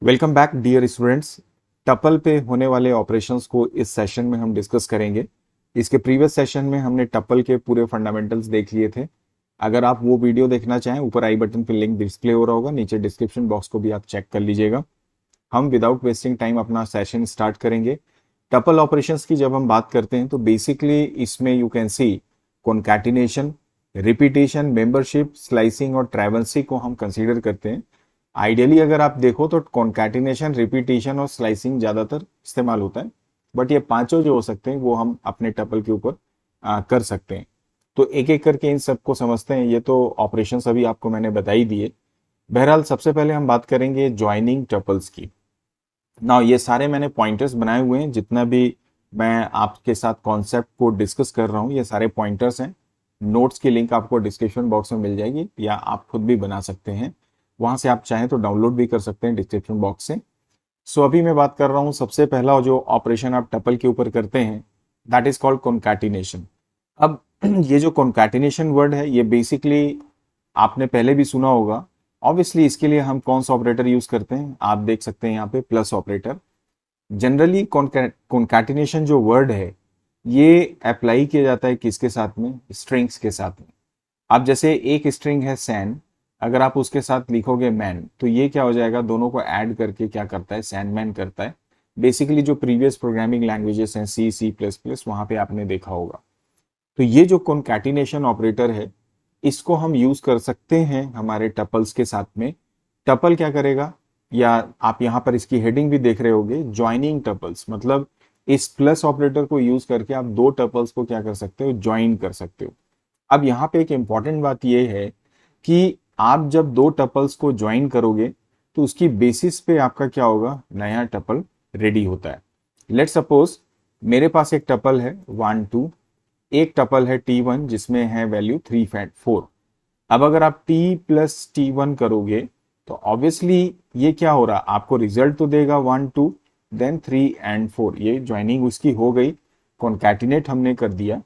Welcome back dear students. Tuple पे होने वाले ऑपरेशंस को इस सेशन में हम डिस्कस करेंगे। इसके प्रीवियस सेशन में हमने टपल के पूरे फंडामेंटल्स देख लिए थे। अगर आप वो वीडियो देखना चाहें, ऊपर आई बटन पे लिंक डिस्प्ले हो रहा होगा, नीचे डिस्क्रिप्शन बॉक्स को भी आप चेक कर लीजिएगा। हम विदाउट वेस्टिंग टाइम अपना सेशन स्टार्ट करेंगे। टपल ऑपरेशंस की जब हम बात करते हैं तो बेसिकली इसमें you can C concatenation, repetition, membership, slicing और ट्रैवल्सी को हम कंसीडर करते हैं। आइडियली अगर आप देखो तो कॉन्कैटिनेशन, रिपीटेशन और स्लाइसिंग ज्यादातर इस्तेमाल होता है, बट ये पांचों जो हो सकते हैं वो हम अपने टपल के ऊपर कर सकते हैं। तो एक एक करके इन सबको समझते हैं। ये तो ऑपरेशंस अभी आपको मैंने बताई दिए। बहरहाल सबसे पहले हम बात करेंगे ज्वाइनिंग टपल्स की। ना ये सारे मैंने पॉइंटर्स बनाए हुए हैं, जितना भी मैं आपके साथ कॉन्सेप्ट को डिस्कस कर रहा हूँ ये सारे पॉइंटर्स हैं। नोट्स की लिंक आपको डिस्क्रिप्शन बॉक्स में मिल जाएगी या आप खुद भी बना सकते हैं, वहां से आप चाहें तो डाउनलोड भी कर सकते हैं डिस्क्रिप्शन बॉक्स से। सो अभी मैं बात कर रहा हूँ, सबसे पहला जो ऑपरेशन आप टपल के ऊपर करते हैं दैट इज कॉल्ड कॉन्कैटिनेशन। अब ये जो कॉन्कैटिनेशन वर्ड है ये बेसिकली आपने पहले भी सुना होगा। ऑब्वियसली इसके लिए हम कौन सा ऑपरेटर यूज करते हैं, आप देख सकते हैं यहाँ पे प्लस ऑपरेटर। जनरली कॉन्कैटिनेशन जो वर्ड है ये अप्लाई किया जाता है किसके साथ में, स्ट्रिंग्स के साथ में। अब जैसे एक स्ट्रिंग है सैन, अगर आप उसके साथ लिखोगे मैन तो ये क्या हो जाएगा, दोनों को ऐड करके क्या करता है, सैन मैन करता है। बेसिकली जो प्रीवियस प्रोग्रामिंग लैंग्वेजेस हैं सी सी प्लस प्लस, वहां पे आपने देखा होगा। तो ये जो कॉन्कैटिनेशन ऑपरेटर है इसको हम यूज कर सकते हैं हमारे टपल्स के साथ में। टपल क्या करेगा, या आप यहां पर इसकी हेडिंग भी देख रहे होगे, ज्वाइनिंग टपल्स, मतलब इस प्लस ऑपरेटर को यूज करके आप दो टपल्स को क्या कर सकते हो, ज्वाइन कर सकते हो। अब यहाँ पे एक इंपॉर्टेंट बात यह है कि आप जब दो टपल्स को ज्वाइन करोगे तो उसकी बेसिस पे आपका क्या होगा, नया टपल रेडी होता है। लेट सपोज मेरे पास एक टपल है 1 2, एक टपल है T1 जिसमें है वैल्यू 3 4। अब अगर आप T प्लस T1 करोगे तो ऑब्वियसली ये क्या हो रहा, आपको रिजल्ट तो देगा 1 2 देन 3 and 4, ये ज्वाइनिंग उसकी हो गई, कॉन्कैटिनेट हमने कर दिया।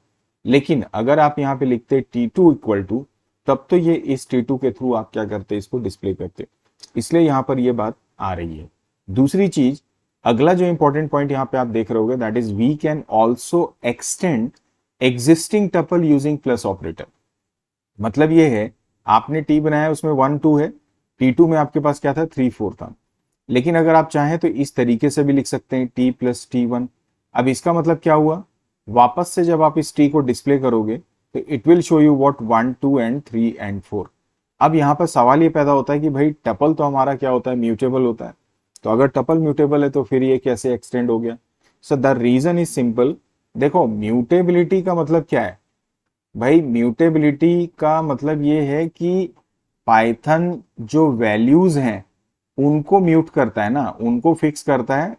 लेकिन अगर आप यहाँ पे लिखते T2 इक्वल टू, तब तो ये इस T2 के थ्रू आप क्या करते, इसको डिस्प्ले करते। इसलिए यहाँ पर ये बात आ रही है। दूसरी चीज, अगला जो इंपॉर्टेंट पॉइंट यहाँ पे आप देख रहे होगे that is we can also extend existing tuple using plus operator. मतलब ये है आपने टी बनाया उसमें 1 2 है, T2 में आपके पास क्या था, 3 4 था। लेकिन अगर आप चाहें तो इस तरीके से भी लिख सकते हैं T प्लस T1। अब इसका मतलब क्या हुआ, वापस से जब आप इस T को डिस्प्ले करोगे तो it will show you what 1 2 and 3 and 4। अब यहाँ पर सवाल ये पैदा होता है कि भाई टपल तो हमारा क्या होता है, म्यूटेबल होता है। तो अगर टपल म्यूटेबल है तो फिर ये कैसे एक्सटेंड हो गया। So the reason is simple. देखो म्यूटेबिलिटी का मतलब क्या है भाई, म्यूटेबिलिटी का मतलब ये है कि पाइथन जो वैल्यूज हैं उनको म्यूट करता है ना, उनको फिक्स करता है।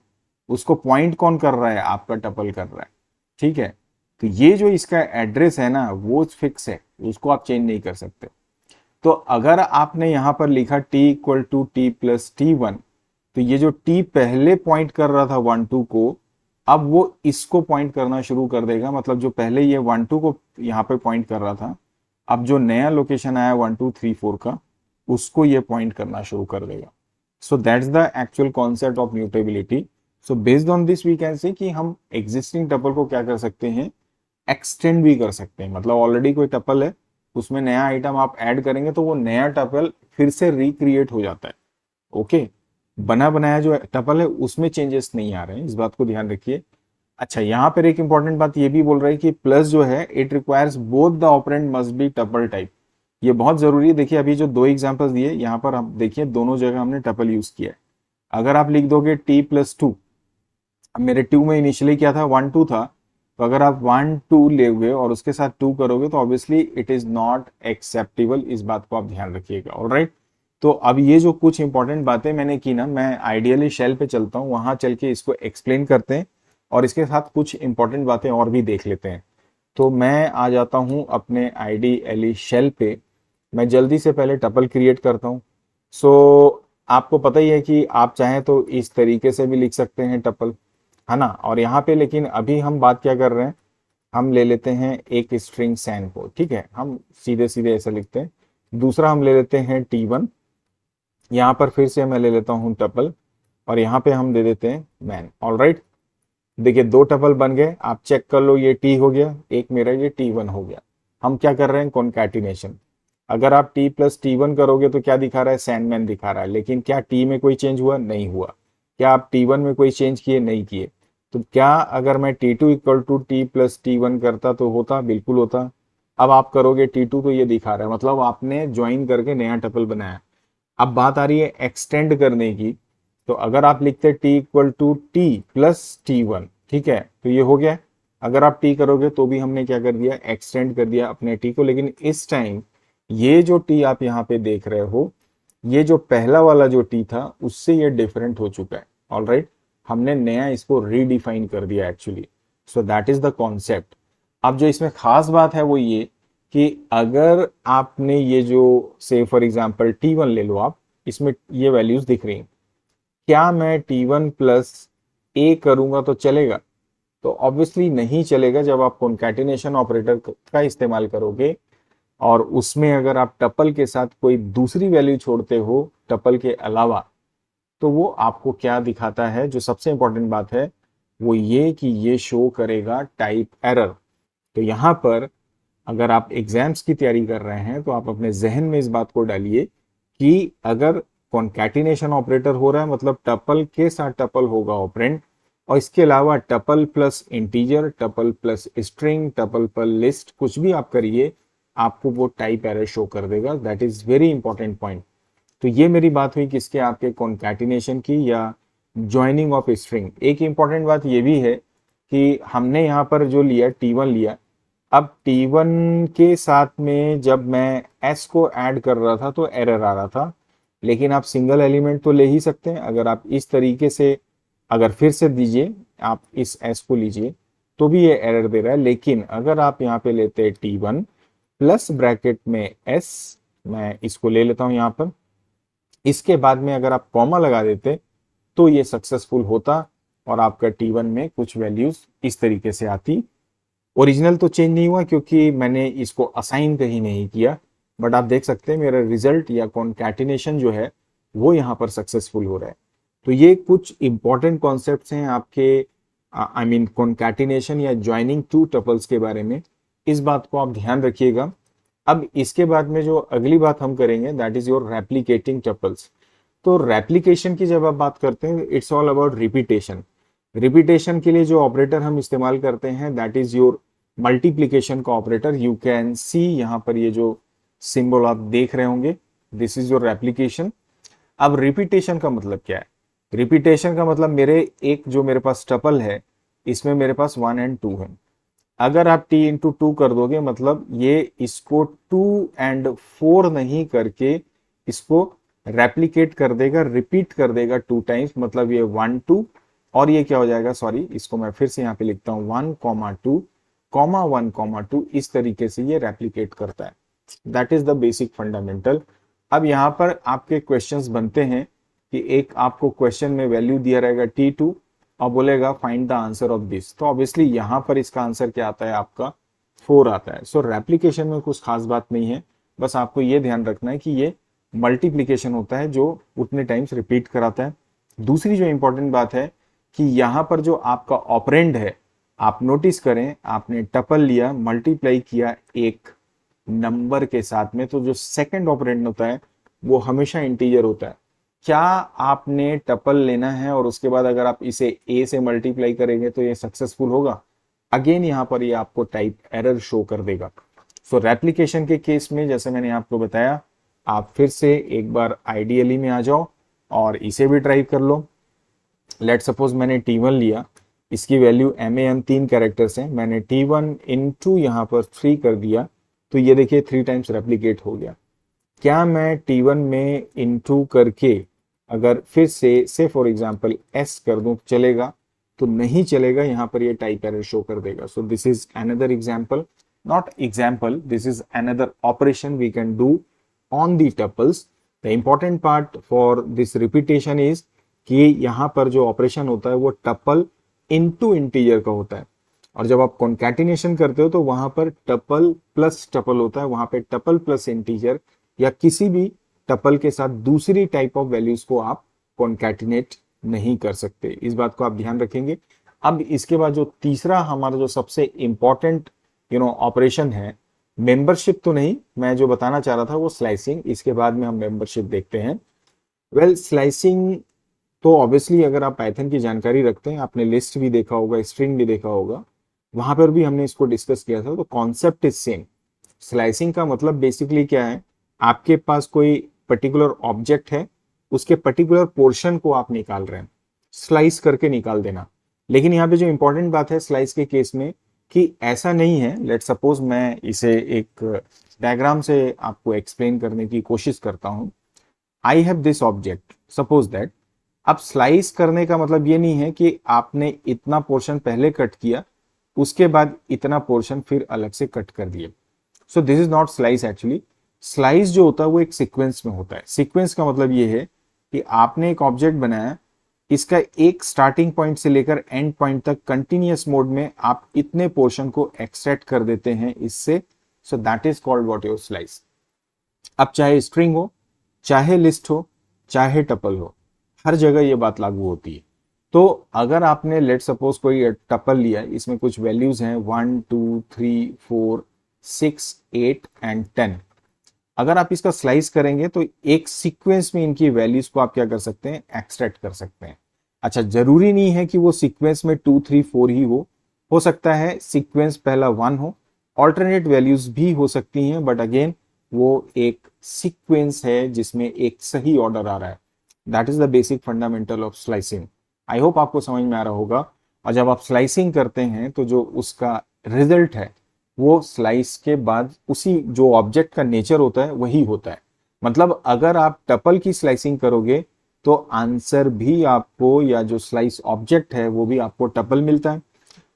उसको पॉइंट कौन कर रहा है, आपका टपल कर रहा है। ठीक है, तो ये जो इसका एड्रेस है ना वो फिक्स है, उसको आप चेंज नहीं कर सकते। तो अगर आपने यहां पर लिखा T equal to T plus T1, तो ये जो T पहले पॉइंट कर रहा था 1 2 को, अब वो इसको पॉइंट करना शुरू कर देगा। मतलब जो पहले ये 1 2 को यहाँ पे पॉइंट कर रहा था, अब जो नया लोकेशन आया 1 2 3 4 का, उसको ये पॉइंट करना शुरू कर देगा। So that's the actual concept of mutability. So based on this we can say कि हम एग्जिस्टिंग टपल को क्या कर सकते हैं, एक्सटेंड भी कर सकते हैं। मतलब ऑलरेडी कोई टपल है, उसमें नया आइटम आप ऐड करेंगे तो वो नया टपल फिर से रिक्रिएट हो जाता है। ओके, बना बनाया जो टपल है उसमें चेंजेस नहीं आ रहे हैं, इस बात को ध्यान रखिए। अच्छा, यहाँ पर एक इंपॉर्टेंट बात ये भी बोल रहा है कि प्लस जो है it requires both the operand must be tuple type. ये बहुत जरूरी है। देखिए अभी जो दो एग्जांपल्स दिए यहाँ पर हम देखिए, दोनों जगह हमने टपल यूज किया है। अगर आप लिख दोगे T प्लस 2, अब मेरे 2 में इनिशियली क्या था, 1 2 था, तो अगर आप 1 2 लेगे और उसके साथ 2 करोगे तो obviously it is not acceptable. इस बात को आप ध्यान रखिएगा। ऑलराइट, तो अब ये जो कुछ इंपॉर्टेंट बातें मैंने की ना, मैं आइडियली शेल पे चलता हूँ, वहां चल के इसको एक्सप्लेन करते हैं और इसके साथ कुछ इंपॉर्टेंट बातें और भी देख लेते हैं। तो मैं आ जाता हूँ अपने IDLE शेल पे। मैं जल्दी से पहले टपल क्रिएट करता हूँ। सो आपको पता ही है कि आप चाहें तो इस तरीके से भी लिख सकते हैं टपल, है ना। और यहाँ पे लेकिन अभी हम बात क्या कर रहे हैं, हम ले लेते हैं एक स्ट्रिंग सैन को। ठीक है, हम सीधे सीधे ऐसा लिखते हैं। दूसरा हम ले लेते हैं T1, यहाँ पर फिर से मैं ले लेता हूँ टपल। और यहाँ पे हम दे देते हैं मैन। ऑलराइट, देखिए दो टपल बन गए, आप चेक कर लो, ये टी हो गया, एक मेरा ये टी1 हो गया। हम क्या कर रहे हैं, कॉन्कैटिनेशन। अगर आप टी प्लस टी1 करोगे तो क्या दिखा रहा है, सैंडमैन दिखा रहा है, लेकिन क्या टी में कोई चेंज हुआ, नहीं हुआ। क्या आप टी1 में कोई चेंज किए, नहीं किए। तो क्या अगर मैं टी2 इक्वल टू टी प्लस टी1 करता तो होता, बिल्कुल होता। अब आप करोगे टी2 तो ये दिखा रहा है, मतलब आपने ज्वाइन करके नया टपल बनाया। अब बात आ रही है एक्सटेंड करने की, तो अगर आप लिखते T equal to T plus टी1, ठीक है, तो ये हो गया। अगर आप टी करोगे तो भी हमने क्या कर दिया, एक्सटेंड कर दिया अपने टी को। लेकिन इस टाइम ये जो टी आप यहाँ पे देख रहे हो, ये जो पहला वाला जो टी था उससे ये डिफरेंट हो चुका है। ऑलराइट, हमने नया इसको रीडिफाइन कर दिया actually. So that is the concept. अब जो इसमें खास बात है वो ये कि अगर आपने ये जो से फॉर एग्जांपल टी1 ले लो आप, इसमें ये वैल्यूज दिख रही हैं, क्या मैं टी1 प्लस ए करूंगा तो चलेगा? तो ऑब्वियसली नहीं चलेगा। जब आप कॉन्कैटिनेशन ऑपरेटर का इस्तेमाल करोगे और उसमें अगर आप टपल के साथ कोई दूसरी वैल्यू छोड़ते हो टपल के अलावा, तो वो आपको क्या दिखाता है, जो सबसे इंपॉर्टेंट बात है वो ये कि ये शो करेगा टाइप एरर। तो यहां पर अगर आप एग्जाम्स की तैयारी कर रहे हैं तो आप अपने जहन में इस बात को डालिए कि अगर कॉन्कैटिनेशन ऑपरेटर हो रहा है मतलब टपल के साथ टपल होगा ऑपरेंड, और इसके अलावा tuple plus integer, tuple plus string, tuple पर लिस्ट, कुछ भी आप करिए आपको वो टाइप एरर शो कर देगा। That is very important point. तो ये मेरी बात हुई किसके, आपके कॉन्कैटिनेशन की या ज्वाइनिंग ऑफ स्ट्रिंग। एक इंपॉर्टेंट बात ये भी है कि हमने यहाँ पर जो लिया टी1 लिया, अब टी1 के साथ में जब मैं एस को ऐड कर रहा था तो एरर आ रहा था। लेकिन आप सिंगल एलिमेंट तो ले ही सकते हैं। अगर आप इस तरीके से अगर फिर से दीजिए, आप इस एस को लीजिए तो भी ये एरर दे रहा है। लेकिन अगर आप यहाँ पे लेते हैं टी1 प्लस ब्रैकेट में एस, मैं इसको ले लेता हूं यहाँ पर, इसके बाद में अगर आप कॉमा लगा देते तो ये सक्सेसफुल होता और आपका टी1 में कुछ वैल्यूज इस तरीके से आती। ओरिजिनल तो चेंज नहीं हुआ क्योंकि मैंने इसको असाइन कहीं नहीं किया, बट आप देख सकते हैं मेरा रिजल्ट या कॉन्कैटिनेशन जो है वो यहाँ पर सक्सेसफुल हो रहा है। तो ये कुछ इंपॉर्टेंट कॉन्सेप्ट्स हैं आपके आई मीन कॉन्कैटिनेशन या ज्वाइनिंग टू टपल्स के बारे में। इस बात को आप ध्यान रखिएगा। अब इसके बाद में जो अगली बात हम करेंगे that is your replicating tuples. तो रेप्लिकेशन की जब आप बात करते हैं, it's all about repetition. Repetition के लिए जो ऑपरेटर हम इस्तेमाल करते हैं दैट इज योर मल्टीप्लीकेशन का ऑपरेटर। यू कैन सी यहाँ पर ये जो सिंबल आप देख रहे होंगे, दिस इज योर रेप्लिकेशन। अब रिपीटेशन का मतलब क्या है? रिपीटेशन का मतलब मेरे पास टपल है, इसमें मेरे पास 1 और 2 है। अगर आप t इंटू 2 कर दोगे मतलब ये इसको 2 और 4 नहीं करके इसको रेप्लिकेट कर देगा, रिपीट कर देगा 2 टाइम्स, मतलब ये 1 2 और ये क्या हो जाएगा, सॉरी इसको मैं फिर से यहाँ पे लिखता हूँ 1 2 1 2, इस तरीके से ये रेप्लिकेट करता है। That is the basic fundamental. अब यहाँ पर आपके क्वेश्चंस बनते हैं कि एक आपको क्वेश्चन में वैल्यू दिया रहेगा t2 और बोलेगा find the answer of this, तो ऑब्वियसली यहाँ पर इसका आंसर क्या आता है, आपका 4 आता है। सो रेप्लिकेशन में कुछ खास बात नहीं है, बस आपको ये ध्यान रखना है कि ये मल्टीप्लीकेशन होता है जो उतने टाइम्स रिपीट कराता है। दूसरी जो इंपॉर्टेंट बात है कि यहाँ पर जो आपका ऑपरेंड है, आप नोटिस करें आपने टपल लिया, मल्टीप्लाई किया एक नंबर के साथ में, तो जो सेकंड ऑपरेंड होता है वो हमेशा इंटीजर होता है। क्या आपने टपल लेना है और उसके बाद अगर आप इसे a से मल्टीप्लाई करेंगे तो ये सक्सेसफुल होगा? अगेन यहाँ पर ये आपको टाइप एरर शो कर देगा। सो रेप्लिकेशन के केस में जैसे मैंने आपको बताया, आप फिर से एक बार आइडियली में आ जाओ और इसे भी ट्राई कर लो। लेट सपोज मैंने t1 लिया, इसकी वैल्यू MAN 3 कैरेक्टर्स हैं, मैंने t1 इंटू यहाँ पर 3 कर दिया तो ये देखिए 3 टाइम्स रेप्लिकेट हो गया। क्या मैं t1 में इंटू करके अगर फिर से फॉर एग्जांपल s कर दूं चलेगा? तो नहीं चलेगा, यहाँ पर ये टाइप एरर शो कर देगा। So this is another example, not example, this is another operation we can do on the tuples. The important part for this repetition is कि यहाँ पर जो ऑपरेशन होता है वो टपल इनटू इंटीजर का होता है, और जब आप कॉन्कैटिनेशन करते हो तो वहां पर टपल प्लस टपल होता है, वहां पे टपल प्लस इंटीजर या किसी भी टपल के साथ दूसरी टाइप ऑफ वैल्यूज को आप कॉन्कैटिनेट नहीं कर सकते। इस बात को आप ध्यान रखेंगे। अब इसके बाद जो तीसरा हमारा जो सबसे इंपॉर्टेंट ऑपरेशन है, मेंबरशिप तो नहीं, मैं जो बताना चाह रहा था वो स्लाइसिंग, इसके बाद में हम मेंबरशिप देखते हैं। वेल स्लाइसिंग तो ऑब्वियसली अगर आप पाइथन की जानकारी रखते हैं, आपने लिस्ट भी देखा होगा, स्ट्रिंग भी देखा होगा, वहां पर भी हमने इसको डिस्कस किया था, तो कॉन्सेप्ट इज सेम। स्लाइसिंग का मतलब बेसिकली क्या है, आपके पास कोई पर्टिकुलर ऑब्जेक्ट है, उसके पर्टिकुलर पोर्शन को आप निकाल रहे हैं, स्लाइस करके निकाल देना। लेकिन यहाँ पे जो इंपॉर्टेंट बात है स्लाइस के केस में कि ऐसा नहीं है। लेट सपोज मैं इसे एक डायग्राम से आपको एक्सप्लेन करने की कोशिश करता हूं। I have this object, suppose that. अब स्लाइस करने का मतलब ये नहीं है कि आपने इतना पोर्शन पहले कट किया, उसके बाद इतना पोर्शन फिर अलग से कट कर दिए। सो this is not slice actually. Slice जो होता है वो एक सीक्वेंस में होता है। सीक्वेंस का मतलब ये है कि आपने एक ऑब्जेक्ट बनाया, इसका एक स्टार्टिंग पॉइंट से लेकर एंड पॉइंट तक कंटिन्यूअस मोड में आप इतने पोर्शन को एक्सट्रैक्ट कर देते हैं इससे। So that is called what your slice. अब चाहे स्ट्रिंग हो, चाहे लिस्ट हो, चाहे टपल हो, हर जगह ये बात लागू होती है। तो अगर आपने लेट सपोज कोई टपल लिया, इसमें कुछ वैल्यूज हैं 1 2 3 4 6 8 एंड 10। अगर आप इसका स्लाइस करेंगे तो एक सीक्वेंस में इनकी वैल्यूज को आप क्या कर सकते हैं, एक्सट्रैक्ट कर सकते हैं। अच्छा, जरूरी नहीं है कि वो सीक्वेंस में 2 3 4 ही हो सकता है सीक्वेंस पहला 1 हो, ऑल्टरनेट वैल्यूज भी हो सकती हैं, बट अगेन वो एक सीक्वेंस है जिसमें एक सही ऑर्डर आ रहा है। That is the basic fundamental of slicing. I hope आपको समझ में आ रहा होगा। और जब आप स्लाइसिंग करते हैं तो जो उसका रिजल्ट है वो स्लाइस के बाद उसी जो ऑब्जेक्ट का नेचर होता है वही होता है। मतलब अगर आप टपल की स्लाइसिंग करोगे तो आंसर भी आपको, या जो स्लाइस ऑब्जेक्ट है वो भी आपको टपल मिलता है।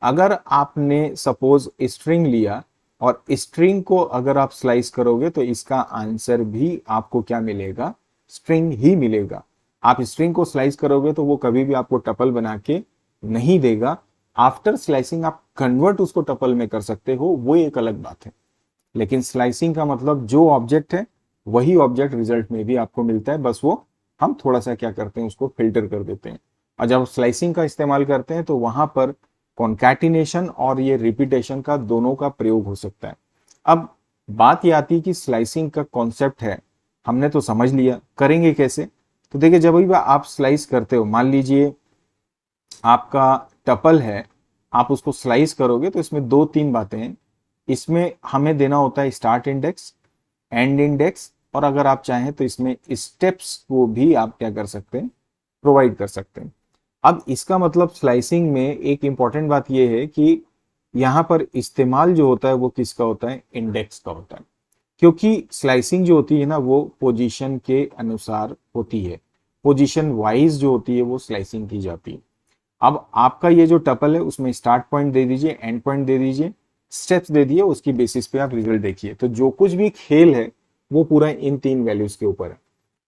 अगर आपने सपोज स्ट्रिंग लिया और स्ट्रिंग को अगर आप स्लाइस करोगे तो इसका आंसर भी आपको क्या मिलेगा, स्ट्रिंग ही मिलेगा। आप स्ट्रिंग को स्लाइस करोगे तो वो कभी भी आपको टपल बना के नहीं देगा। आफ्टर स्लाइसिंग आप कन्वर्ट उसको टपल में कर सकते हो, वो एक अलग बात है। लेकिन स्लाइसिंग का मतलब जो ऑब्जेक्ट है वही ऑब्जेक्ट रिजल्ट में भी आपको मिलता है, बस वो हम थोड़ा सा क्या करते हैं, उसको फिल्टर कर देते हैं। और जब स्लाइसिंग का इस्तेमाल करते हैं तो वहां पर कॉन्कैटिनेशन और ये रिपीटेशन का दोनों का प्रयोग हो सकता है। अब बात ये आती है कि स्लाइसिंग का कॉन्सेप्ट है, हमने तो समझ लिया, करेंगे कैसे। तो देखिए, जब भी आप स्लाइस करते हो, मान लीजिए आपका टपल है, आप उसको स्लाइस करोगे तो इसमें दो तीन बातें हैं। इसमें हमें देना होता है स्टार्ट इंडेक्स, एंड इंडेक्स, और अगर आप चाहें तो इसमें स्टेप्स को भी आप क्या कर सकते हैं, प्रोवाइड कर सकते हैं। अब इसका मतलब स्लाइसिंग में एक इंपॉर्टेंट बात यह है कि यहां पर इस्तेमाल जो होता है वो किसका होता है, इंडेक्स का होता है। क्योंकि स्लाइसिंग जो होती है ना वो पोजीशन के अनुसार होती है, पोजीशन वाइज जो होती है वो स्लाइसिंग की जाती है। अब आपका ये जो टपल है उसमें स्टार्ट पॉइंट दे दीजिए, एंड पॉइंट दे दीजिए, स्टेप्स दे दिए, उसकी बेसिस पे आप रिजल्ट देखिए। तो जो कुछ भी खेल है वो पूरा इन तीन वैल्यूज के ऊपर है।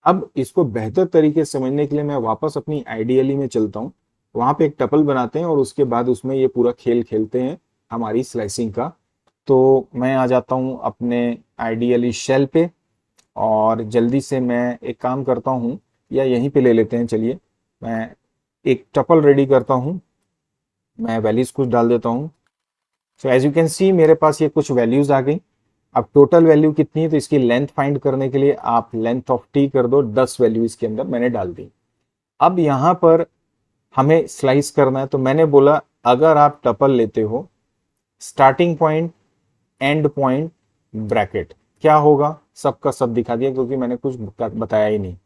अब इसको बेहतर तरीके से समझने के लिए मैं वापस अपनी आइडियली में चलता हूँ। वहां पे एक टपल बनाते हैं और उसके बाद उसमें ये पूरा खेल खेलते हैं हमारी स्लाइसिंग का। तो मैं आ जाता हूँ अपने आइडियली शेल पे, और जल्दी से मैं एक काम करता हूँ, या यहीं पे ले लेते हैं, चलिए मैं एक टपल रेडी करता हूँ। मैं वैल्यूज कुछ डाल देता हूँ। So as you can see मेरे पास ये कुछ वैल्यूज आ गई। अब टोटल वैल्यू कितनी है, तो इसकी लेंथ फाइंड करने के लिए आप लेंथ ऑफ टी कर दो, 10 वैल्यू इसके अंदर मैंने डाल दी। अब यहां पर हमें स्लाइस करना है, तो मैंने बोला अगर आप टपल लेते हो, starting point, and point, bracket, क्या होगा सबका सब दिखा दिया क्योंकि मैंने कुछ बताया ही नहीं।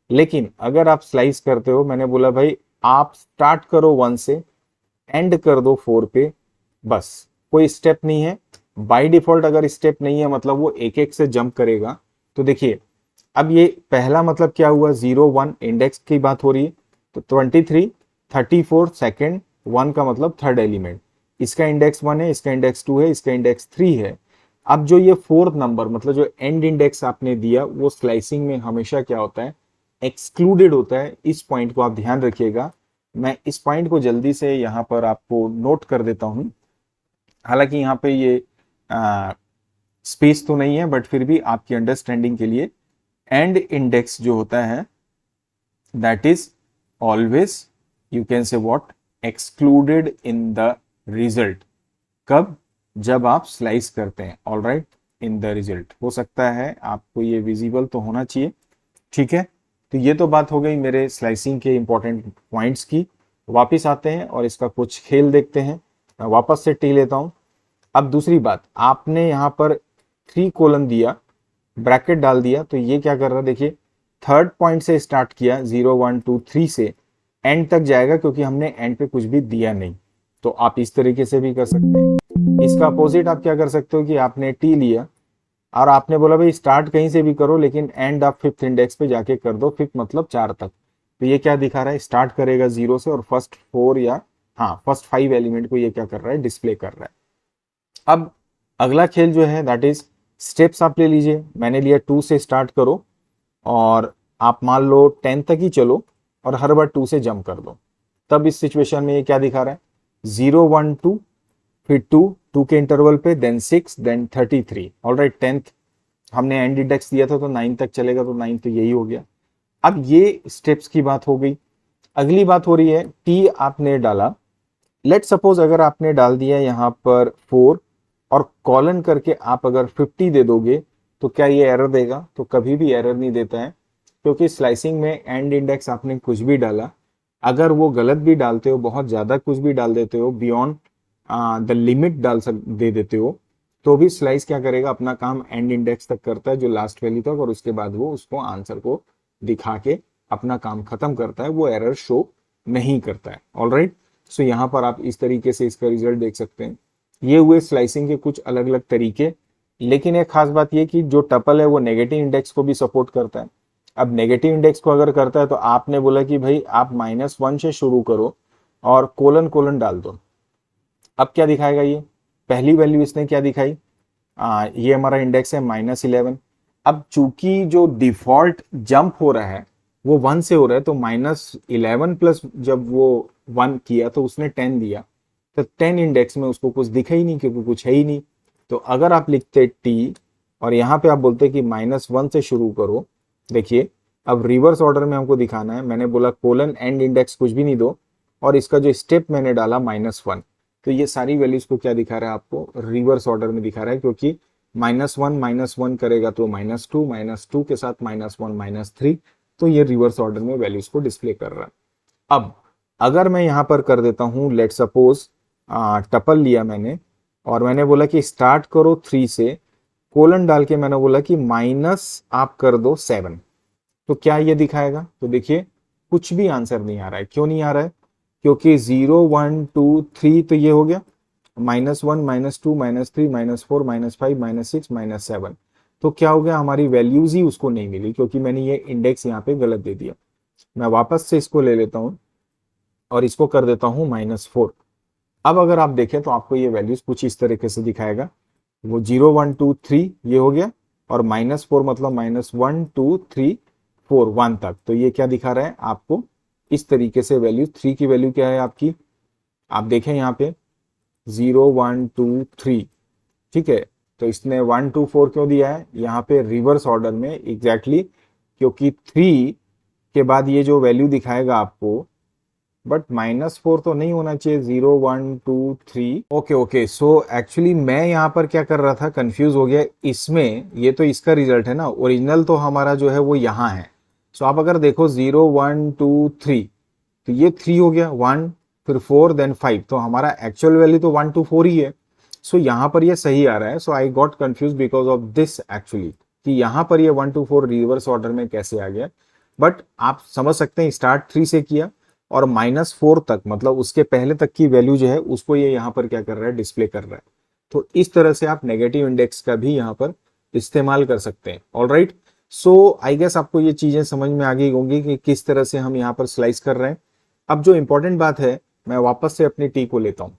लेकिन अगर आप स्लाइस करते हो, मैंने बोला भाई आप स्टार्ट करो 1 से, एंड कर दो 4 पे, बस कोई स्टेप नहीं है। बाय डिफॉल्ट अगर स्टेप नहीं है मतलब वो एक एक से जंप करेगा। तो देखिए, अब ये पहला मतलब क्या हुआ, 0 1 इंडेक्स की बात हो रही है, तो 23 34 सेकेंड, 1 का मतलब थर्ड एलिमेंट, इसका इंडेक्स 1 है, इसका इंडेक्स 2 है, इसका इंडेक्स 3 है। अब जो ये फोर्थ नंबर मतलब जो एंड इंडेक्स आपने दिया वो स्लाइसिंग में हमेशा क्या होता है, एक्सक्लूडेड होता है। इस पॉइंट को आप ध्यान रखिएगा। मैं इस पॉइंट को जल्दी से यहां पर आपको नोट कर देता हूं। हालांकि यहाँ पे ये स्पेस तो नहीं है, बट फिर भी आपकी अंडरस्टैंडिंग के लिए एंड इंडेक्स जो होता है that is always you can say what, excluded in the result. कब? जब आप स्लाइस करते हैं। All right, in the result हो सकता है आपको ये विजिबल तो होना चाहिए। ठीक है, तो ये तो बात हो गई मेरे स्लाइसिंग के इंपॉर्टेंट पॉइंट्स की। वापस आते हैं और इसका कुछ खेल देखते हैं। मैं वापस से टी लेता हूं। अब दूसरी बात, आपने यहाँ पर 3 कोलन दिया, ब्रैकेट डाल दिया, तो ये क्या कर रहा है देखिए, थर्ड पॉइंट से स्टार्ट किया 0 1 2 3 से एंड तक जाएगा, क्योंकि हमने एंड पे कुछ भी दिया नहीं। तो आप इस तरीके से भी कर सकते हैं। इसका अपोजिट आप क्या कर सकते हो कि आपने टी लिया और आपने बोला भाई स्टार्ट कहीं से भी करो, लेकिन एंड आप 5th इंडेक्स पे जाके कर दो। 5th मतलब 4 तक। तो ये क्या दिखा रहा है, स्टार्ट करेगा 0 से और फर्स्ट 4 या फर्स्ट 5 एलिमेंट को ये क्या कर रहा है, डिस्प्ले कर रहा है। अब अगला खेल जो है दैट इज स्टेप्स। आप ले लीजिए, मैंने लिया 2 से स्टार्ट करो और आप मान लो 10 तक ही चलो और हर बार 2 से जंप कर दो। तब इस सिचुएशन में ये क्या दिखा रहा है, 0 1 2, फिर 2 के इंटरवल पे, देन 6, देन 33। ऑलराइट, 10th हमने एंड इंडेक्स दिया था तो 9 तक चलेगा, तो 9 तो यही हो गया। अब ये स्टेप्स की बात हो गई। अगली बात हो रही है, टी आपने डाला, लेट सपोज अगर आपने डाल दिया यहाँ पर 4 और कॉलन करके आप अगर 50 दे दोगे तो क्या ये एरर देगा? तो कभी भी एरर नहीं देता है, क्योंकि स्लाइसिंग में एंड इंडेक्स आपने कुछ भी डाला, अगर वो गलत भी डालते हो, बहुत ज्यादा कुछ भी डाल देते हो, बियॉन्ड द लिमिट दे देते हो, तो भी स्लाइस क्या करेगा, अपना काम एंड इंडेक्स तक करता है, जो लास्ट वैल्यू तक, और उसके बाद वो उसको आंसर को दिखा के अपना काम खत्म करता है, वो एरर शो नहीं करता है। ऑलराइट, सो यहाँ पर आप इस तरीके से इसका रिजल्ट देख सकते हैं। ये हुए स्लाइसिंग के कुछ अलग अलग तरीके। लेकिन एक खास बात ये कि जो टपल है वो नेगेटिव इंडेक्स को भी सपोर्ट करता है। अब नेगेटिव इंडेक्स को अगर करता है तो आपने बोला कि भाई आप -1 से शुरू करो और कोलन कोलन डाल दो। अब क्या दिखाएगा ये, पहली वैल्यू इसने क्या दिखाई, ये हमारा इंडेक्स है -11। अब चूंकि जो डिफॉल्ट जंप हो रहा है वो 1 से हो रहा है, तो -11 प्लस जब वो 1 किया तो उसने 10 दिया, तो 10 इंडेक्स में उसको कुछ दिखा ही नहीं, क्योंकि कुछ है ही नहीं। तो अगर आप लिखते टी और यहाँ पे आप बोलते कि -1 से शुरू करो, देखिए अब रिवर्स ऑर्डर में हमको दिखाना है। मैंने बोला कोलन एंड इंडेक्स कुछ भी नहीं दो, और इसका जो स्टेप मैंने डाला -1, तो ये सारी वैल्यूज को क्या दिखा रहा है, आपको रिवर्स ऑर्डर में दिखा रहा है, क्योंकि -1 करेगा तो -2, -2 के साथ -1 -3, तो ये रिवर्स ऑर्डर में वैल्यूज को डिस्प्ले कर रहा है। अब अगर मैं यहाँ पर कर देता हूँ, लेट सपोज टपल लिया मैंने और मैंने बोला कि स्टार्ट करो 3 से, कोलन डाल के मैंने बोला कि माइनस आप कर दो 7, तो क्या ये दिखाएगा? तो देखिए कुछ भी आंसर नहीं आ रहा है। क्यों नहीं आ रहा है? क्योंकि 0 1 2 3 तो ये हो गया, -1 -2 -3 -4 -5 -6 -7, तो क्या हो गया, हमारी वैल्यूज ही उसको नहीं मिली, क्योंकि मैंने ये इंडेक्स यहाँ पे गलत दे दिया। मैं वापस से इसको ले लेता हूँ और इसको कर देता हूँ -4। अब अगर आप देखें तो आपको ये वैल्यूज कुछ इस तरीके से दिखाएगा, वो 0 1 2 3 ये हो गया, और -4 मतलब -1 2 3 4 1 तक। तो ये क्या दिखा रहा है आपको, इस तरीके से वैल्यू 3 की वैल्यू क्या है आपकी, आप देखें यहाँ पे 0 1 2 3, ठीक है। तो इसने 1 2 4 क्यों दिया है यहाँ पे रिवर्स ऑर्डर में, एग्जैक्टली क्योंकि 3 के बाद ये जो वैल्यू दिखाएगा आपको, बट -4 तो नहीं होना चाहिए, 0 1 2 3। ओके ओके, सो एक्चुअली मैं यहाँ पर क्या कर रहा था, कंफ्यूज हो गया इसमें। ये तो इसका रिजल्ट है ना, ओरिजिनल तो हमारा जो है वो यहाँ है। सो आप अगर देखो 0 1 2 3, तो ये 3 हो गया, 1 फिर 4 देन 5, तो हमारा एक्चुअल वैल्यू तो 1 2 4 ही है। सो यहाँ पर ये सही आ रहा है। So I got confuse because of this actually, कि यहाँ पर ये 1 2 4 रिवर्स ऑर्डर में कैसे आ गया। बट आप समझ सकते हैं, स्टार्ट 3 से किया और -4 तक, मतलब उसके पहले तक की वैल्यू जो है उसको ये यहाँ पर क्या कर रहा है, डिस्प्ले कर रहा है। तो इस तरह से आप नेगेटिव इंडेक्स का भी यहाँ पर इस्तेमाल कर सकते हैं। ऑलराइट, सो आई गेस आपको ये चीजें समझ में आ गई होंगी कि किस तरह से हम यहाँ पर स्लाइस कर रहे हैं। अब जो इंपॉर्टेंट बात है, मैं वापस से अपनी टी को लेता हूँ।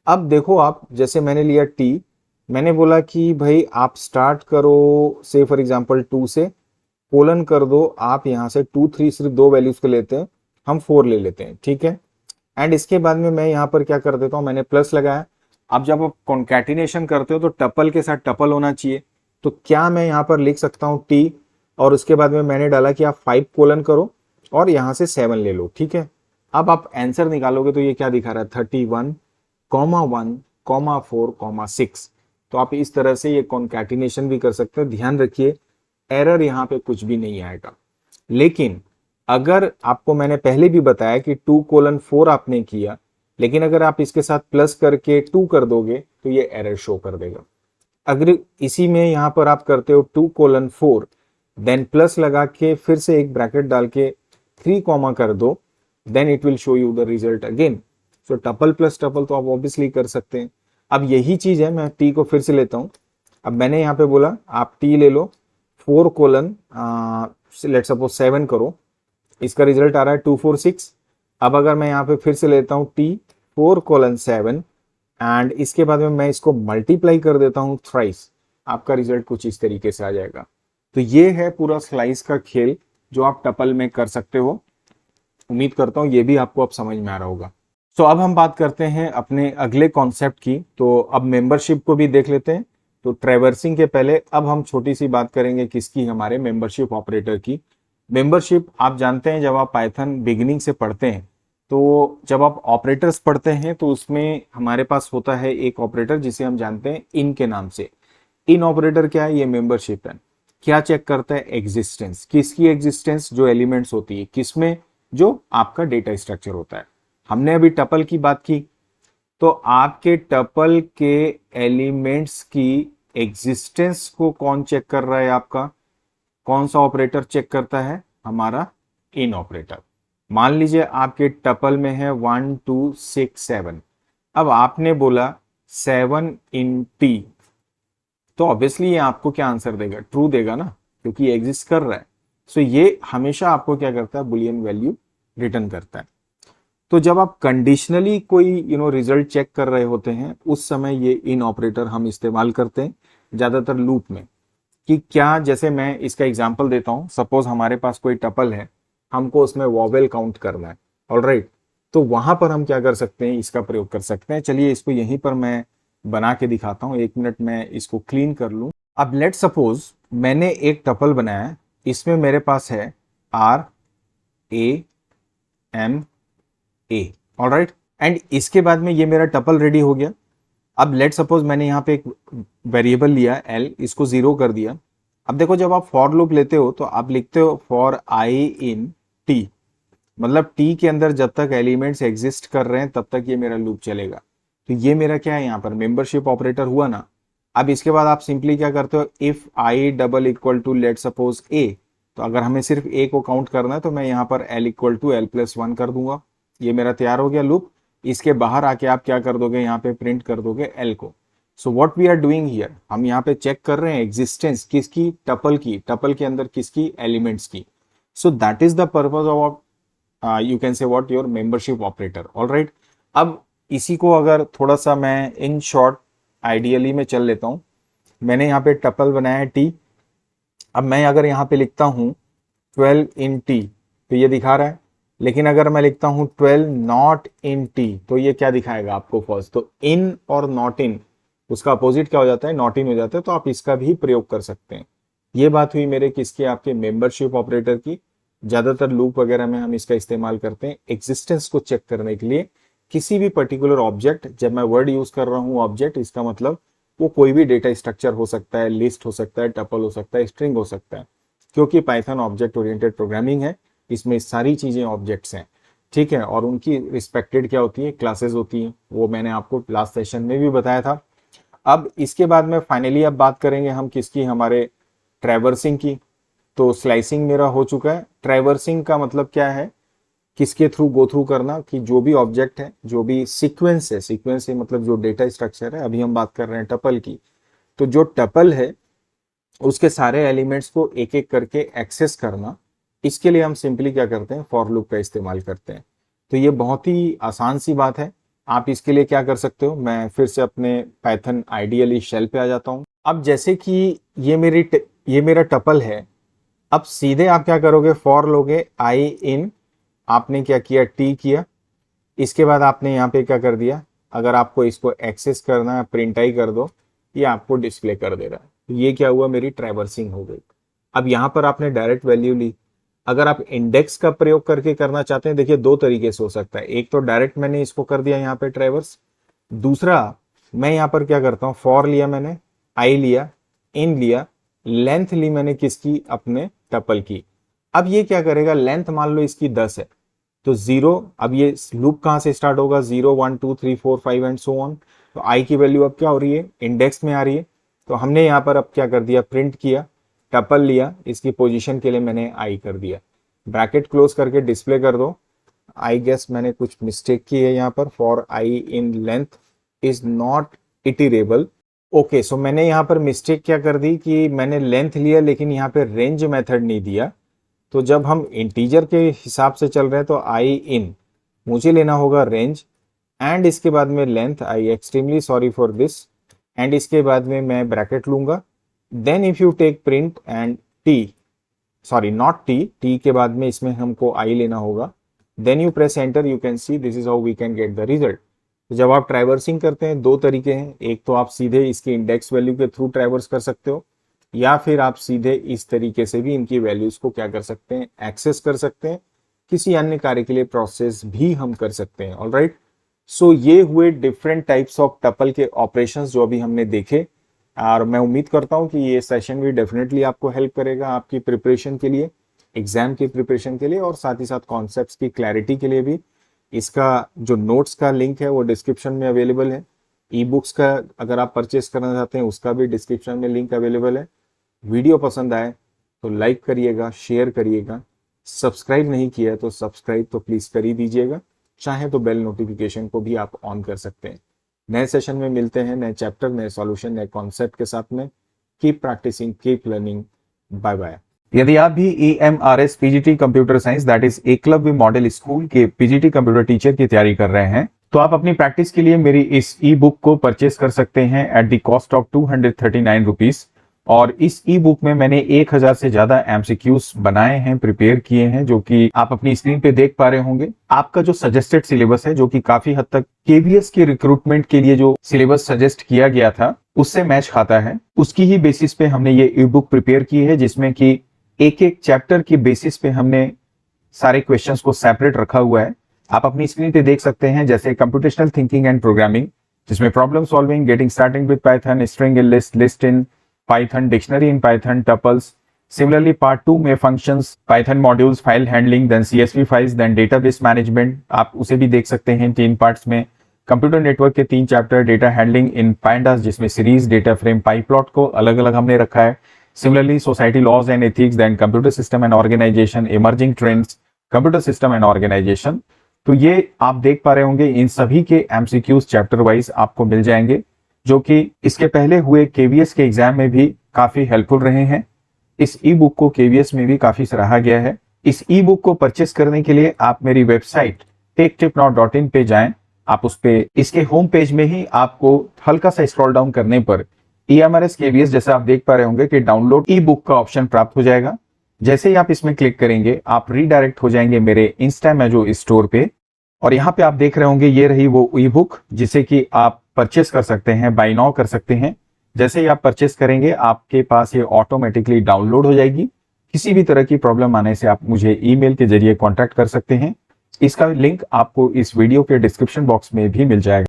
अब देखो आप, जैसे मैंने लिया टी, मैंने बोला कि भाई आप स्टार्ट करो से फॉर एग्जांपल 2 से, कोलन कर दो आप यहाँ से 2 3, सिर्फ 2 वैल्यूज को लेते हैं, हम 4 ले लेते हैं, ठीक है। एंड इसके बाद में मैं यहाँ पर क्या कर देता हूँ, मैंने प्लस लगाया। अब जब आप कॉन्कैटिनेशन करते हो तो टपल के साथ टपल होना चाहिए, तो क्या मैं यहाँ पर लिख सकता हूँ टी, और उसके बाद में मैंने डाला कि आप 5 कोलन करो और यहाँ से 7 ले लो, ठीक है। अब आप आंसर निकालोगे तो ये क्या दिखा रहा है, 31,1,4,6। तो आप इस तरह से ये कॉन्कैटिनेशन भी कर सकते हो। ध्यान रखिए एरर यहाँ पे कुछ भी नहीं आएगा। लेकिन अगर आपको मैंने पहले भी बताया कि 2:4 आपने किया, लेकिन अगर आप इसके साथ प्लस करके 2 कर दोगे तो ये एरर शो कर देगा। अगर इसी में यहाँ पर आप करते हो 2:4 देन प्लस लगा के फिर से एक ब्रैकेट डाल के 3 कॉमा कर दो, then it will show you the result again. So tuple plus tuple तो आप ऑब्वियसली कर सकते हैं। अब यही चीज है, मैं टी को फिर से लेता हूं। अब मैंने यहाँ पे बोला आप टी ले लो, 4 कोलन लेट सपोज 7 करो, इसका रिजल्ट आ रहा है 246। अब अगर मैं यहाँ पे फिर से लेता हूँ टी 4:7 एंड इसके बाद में मैं इसको मल्टीप्लाई कर देता हूँ थ्राइस, आपका रिजल्ट कुछ इस तरीके से आ जाएगा। तो ये है पूरा स्लाइस का खेल जो आप टपल में कर सकते हो। उम्मीद करता हूँ ये भी आपको अब समझ में आ रहा होगा। सो अब हम बात करते हैं अपने अगले कॉन्सेप्ट की। तो अब मेंबरशिप को भी देख लेते हैं। तो ट्रैवर्सिंग के पहले अब हम छोटी सी बात करेंगे किसकी, हमारे मेंबरशिप ऑपरेटर की। मेंबरशिप आप जानते हैं जब आप पाइथन बिगिनिंग से पढ़ते हैं तो जब आप ऑपरेटर्स पढ़ते हैं तो उसमें हमारे पास होता है एक ऑपरेटर जिसे हम जानते हैं इन के नाम से। इन ऑपरेटर क्या है, ये मेंबरशिप है। क्या चेक करता है, एग्जिस्टेंस, किसकी एग्जिस्टेंस, जो एलिमेंट्स होती है किसमें, जो आपका डेटा स्ट्रक्चर होता है। हमने अभी टपल की बात की, तो आपके टपल के एलिमेंट्स की एग्जिस्टेंस को कौन चेक कर रहा है, आपका कौन सा ऑपरेटर चेक करता है, हमारा इन ऑपरेटर। मान लीजिए आपके टपल में है 1 2 6 7। अब आपने बोला 7 इन टी, तो ऑब्वियसली ये आपको क्या आंसर देगा, ट्रू देगा ना, क्योंकि एग्जिस्ट कर रहा है। सो ये हमेशा आपको क्या करता है, बुलियन वैल्यू रिटर्न करता है। तो जब आप कंडीशनली कोई रिजल्ट चेक कर रहे होते हैं उस समय ये इन ऑपरेटर हम इस्तेमाल करते हैं ज्यादातर लूप में। कि क्या, जैसे मैं इसका एग्जांपल देता हूं, सपोज हमारे पास कोई टपल है, हमको उसमें वॉवेल काउंट करना है, ऑलराइट। तो वहां पर हम क्या कर सकते हैं, इसका प्रयोग कर सकते हैं। चलिए इसको यहीं पर मैं बना के दिखाता हूं, 1 मिनट में इसको क्लीन कर लूं। अब लेट सपोज मैंने एक टपल बनाया है, इसमें मेरे पास है RAMA, ऑलराइट। एंड इसके बाद में ये मेरा टपल रेडी हो गया। अब लेट सपोज मैंने यहाँ पे एक वेरिएबल लिया L, इसको 0 कर दिया। अब देखो जब आप फॉर लूप लेते हो तो आप लिखते हो फॉर I इन T, मतलब T के अंदर जब तक एलिमेंट्स एग्जिस्ट कर रहे हैं तब तक ये मेरा लूप चलेगा। तो ये मेरा क्या है, यहाँ पर मेंबरशिप ऑपरेटर हुआ ना। अब इसके बाद आप सिंपली क्या करते हो, if I double equal to let suppose A, तो अगर हमें सिर्फ A को काउंट करना है तो मैं यहाँ पर L इक्वल टू L+1 कर दूंगा। ये मेरा तैयार हो गया लूप। इसके बाहर आके आप क्या कर दोगे, यहाँ पे प्रिंट कर दोगे L को। So what we are doing here, हम यहाँ पे चेक कर रहे हैं एग्जिस्टेंस किसकी, टपल की, टपल के अंदर किसकी, एलिमेंट्स की। So that is the purpose of you can say what, your membership operator, alright. अब इसी को अगर थोड़ा सा मैं इन शॉर्ट आइडियली में चल लेता हूं। मैंने यहाँ पे टपल बनाया है T। अब मैं अगर यहाँ पे लिखता हूँ 12 इन T तो ये दिखा रहा है, लेकिन अगर मैं लिखता हूं 12 नॉट इन टी तो ये क्या दिखाएगा आपको, फॉल्स। तो इन और नॉट इन, उसका अपोजिट क्या हो जाता है, नॉट इन हो जाता है। तो आप इसका भी प्रयोग कर सकते हैं। ये बात हुई मेरे किसके, आपके मेंबरशिप ऑपरेटर की। ज्यादातर लूप वगैरह में हम इसका इस्तेमाल करते हैं एग्जिस्टेंस को चेक करने के लिए। किसी भी पर्टिकुलर ऑब्जेक्ट, जब मैं वर्ड यूज कर रहा हूँ ऑब्जेक्ट, इसका मतलब वो कोई भी डेटा स्ट्रक्चर हो सकता है, लिस्ट हो सकता है, टपल हो सकता है, स्ट्रिंग हो सकता है। क्योंकि पाइथन ऑब्जेक्ट ओरिएंटेड प्रोग्रामिंग है, इसमें सारी चीजें ऑब्जेक्ट्स हैं, ठीक है। और उनकी रिस्पेक्टेड क्या होती है, क्लासेस होती हैं। वो मैंने आपको लास्ट सेशन में भी बताया था। अब इसके बाद में फाइनली अब बात करेंगे हम किसकी, हमारे ट्रैवर्सिंग की। तो स्लाइसिंग मेरा हो चुका है। ट्रैवर्सिंग का मतलब क्या है, किसके थ्रू गो थ्रू करना, कि जो भी ऑब्जेक्ट है, जो भी सीक्वेंस है, सीक्वेंस है मतलब जो डेटा स्ट्रक्चर है, अभी हम बात कर रहे हैं टपल की। तो जो टपल है उसके सारे एलिमेंट्स को एक एक करके एक्सेस करना, इसके लिए हम सिंपली क्या करते हैं, फॉर लूप का इस्तेमाल करते हैं। तो ये बहुत ही आसान सी बात है। आप इसके लिए क्या कर सकते हो, मैं फिर से अपने पाइथन आइडियली शेल पे आ जाता हूं। अब जैसे कि ये मेरा टपल है। अब सीधे आप क्या करोगे, फॉर लोगे आई इन, आपने क्या किया, टी किया। इसके बाद आपने यहाँ पे क्या कर दिया, अगर आपको इसको एक्सेस करना है प्रिंट आई कर दो, ये आपको डिस्प्ले कर दे रहा है। तो ये क्या हुआ, मेरी ट्रैवर्सिंग हो गई। अब यहाँ पर आपने डायरेक्ट वैल्यू ली, अगर आप इंडेक्स का प्रयोग करके करना चाहते हैं, देखिए दो तरीके से हो सकता है। एक तो डायरेक्ट मैंने इसको कर दिया यहाँ पे ट्रैवर्स, दूसरा मैं यहाँ पर क्या करता हूँ, फॉर लिया मैंने, आई लिया, इन लिया, लेंथ ली मैंने किसकी, अपने टपल की। अब ये क्या करेगा, लेंथ मान लो इसकी 10 है तो 0, अब ये लूप कहाँ से स्टार्ट होगा, 0 1 2 3 4 5 एंड सो ऑन। तो आई की वैल्यू अब क्या हो रही है, इंडेक्स में आ रही है। तो हमने यहाँ पर अब क्या कर दिया, प्रिंट किया, टपल लिया, इसकी पोजीशन के लिए मैंने आई कर दिया, ब्रैकेट क्लोज करके डिस्प्ले कर दो। आई गेस मैंने कुछ मिस्टेक की है यहाँ पर, for I in length is not iterable. Okay, so मैंने यहाँ पर मिस्टेक क्या कर दी कि मैंने लेंथ लिया लेकिन यहाँ पे रेंज मेथड नहीं दिया। तो जब हम इंटीजर के हिसाब से चल रहे हैं तो आई इन मुझे लेना होगा रेंज, एंड इसके बाद में length, I extremely sorry for this, and इसके बाद में मैं ब्रैकेट लूंगा। Then if you take print and T, sorry not T, T के बाद में इसमें हमको आई लेना होगा। Then you press enter, you can see this is how we can get the result. तो जब आप ट्रैवर्सिंग करते हैं दो तरीके हैं, एक तो आप सीधे इसके इंडेक्स वैल्यू के थ्रू ट्रैवर्स कर सकते हो, या फिर आप सीधे इस तरीके से भी इनकी वैल्यूज को क्या कर सकते हैं, एक्सेस कर सकते हैं, किसी अन्य कार्य के लिए प्रोसेस भी हम कर सकते हैं। ऑलराइट, सो ये हुए डिफरेंट टाइप्स ऑफ टपल के ऑपरेशंस जो अभी हमने देखे, और मैं उम्मीद करता हूं कि ये सेशन भी डेफिनेटली आपको हेल्प करेगा आपकी प्रिपरेशन के लिए, एग्जाम की प्रिपरेशन के लिए, और साथ ही साथ कॉन्सेप्ट्स की क्लैरिटी के लिए भी। इसका जो नोट्स का लिंक है वो डिस्क्रिप्शन में अवेलेबल है, ई बुक्स का अगर आप परचेस करना चाहते हैं उसका भी डिस्क्रिप्शन में लिंक अवेलेबल है। वीडियो पसंद आए तो लाइक करिएगा, शेयर करिएगा, सब्सक्राइब नहीं किया है तो सब्सक्राइब तो प्लीज कर ही दीजिएगा, चाहे तो बेल नोटिफिकेशन को भी आप ऑन कर सकते हैं। नए सेशन में मिलते हैं, नए चैप्टर, नए सॉल्यूशन, नए कॉन्सेप्ट के साथ में। Keep practising, keep learning, bye bye. यदि आप भी EMRS PGT computer science that is Eklavya model school के PGT कंप्यूटर टीचर की तैयारी कर रहे हैं तो आप अपनी प्रैक्टिस के लिए मेरी इस ई बुक को परचेस कर सकते हैं at the cost of 239 rupees. और इस ई बुक में मैंने 1000 से ज्यादा एमसीक्यूज बनाए हैं, प्रिपेयर किए हैं, जो कि आप अपनी स्क्रीन पे देख पा रहे होंगे। आपका जो सजेस्टेड सिलेबस है, जो कि काफी हद तक KVS के रिक्रूटमेंट के लिए जो सिलेबस सजेस्ट किया गया था उससे मैच खाता है, उसकी ही बेसिस पे हमने ये ई बुक प्रिपेयर की है, जिसमें कि एक एक चैप्टर की बेसिस पे हमने सारे क्वेश्चंस को सेपरेट रखा हुआ है। आप अपनी स्क्रीन पे देख सकते हैं, जैसे कंप्यूटेशनल थिंकिंग एंड प्रोग्रामिंग, जिसमें problem solving, getting starting with Python, string in list, list in Python, dictionary in Python, tuples. Similarly part 2 में functions, Python modules, file handling, then CSV files, then database management, आप उसे भी देख सकते हैं 3 parts में। Computer network के 3 chapter, data handling in pandas, जिसमें सीरीज, डेटा फ्रेम, पाइप्लॉट को अलग अलग हमने रखा है। Similarly, society laws and ethics, then computer system and organization, emerging trends, computer system and organization। तो ये आप देख पा रहे होंगे, इन सभी के MCQs चैप्टर वाइज आपको मिल जाएंगे, जो कि इसके पहले हुए KVS के एग्जाम में भी काफी हेल्पफुल रहे हैं। इस ई बुक को KVS में भी काफी सराहा गया है। इस ई बुक को परचेस करने के लिए आप मेरी वेबसाइट techtipnow.in पे जाएं। आप उस पे, इसके होम पेज में ही आपको हल्का सा स्क्रॉल डाउन करने पर EMRS KVS जैसा आप देख पा रहे होंगे कि डाउनलोड ई बुक का ऑप्शन प्राप्त हो जाएगा। जैसे ही आप इसमें क्लिक करेंगे आप रीडायरेक्ट हो जाएंगे मेरे इंस्टामेजो स्टोर पे, और यहाँ पे आप देख रहे होंगे ये रही वो ई बुक जिसे कि आप परचेस कर सकते हैं, बाय नाउ कर सकते हैं। जैसे ही आप परचेस करेंगे आपके पास ये ऑटोमेटिकली डाउनलोड हो जाएगी। किसी भी तरह की प्रॉब्लम आने से आप मुझे ईमेल के जरिए कॉन्टैक्ट कर सकते हैं। इसका लिंक आपको इस वीडियो के डिस्क्रिप्शन बॉक्स में भी मिल जाएगा।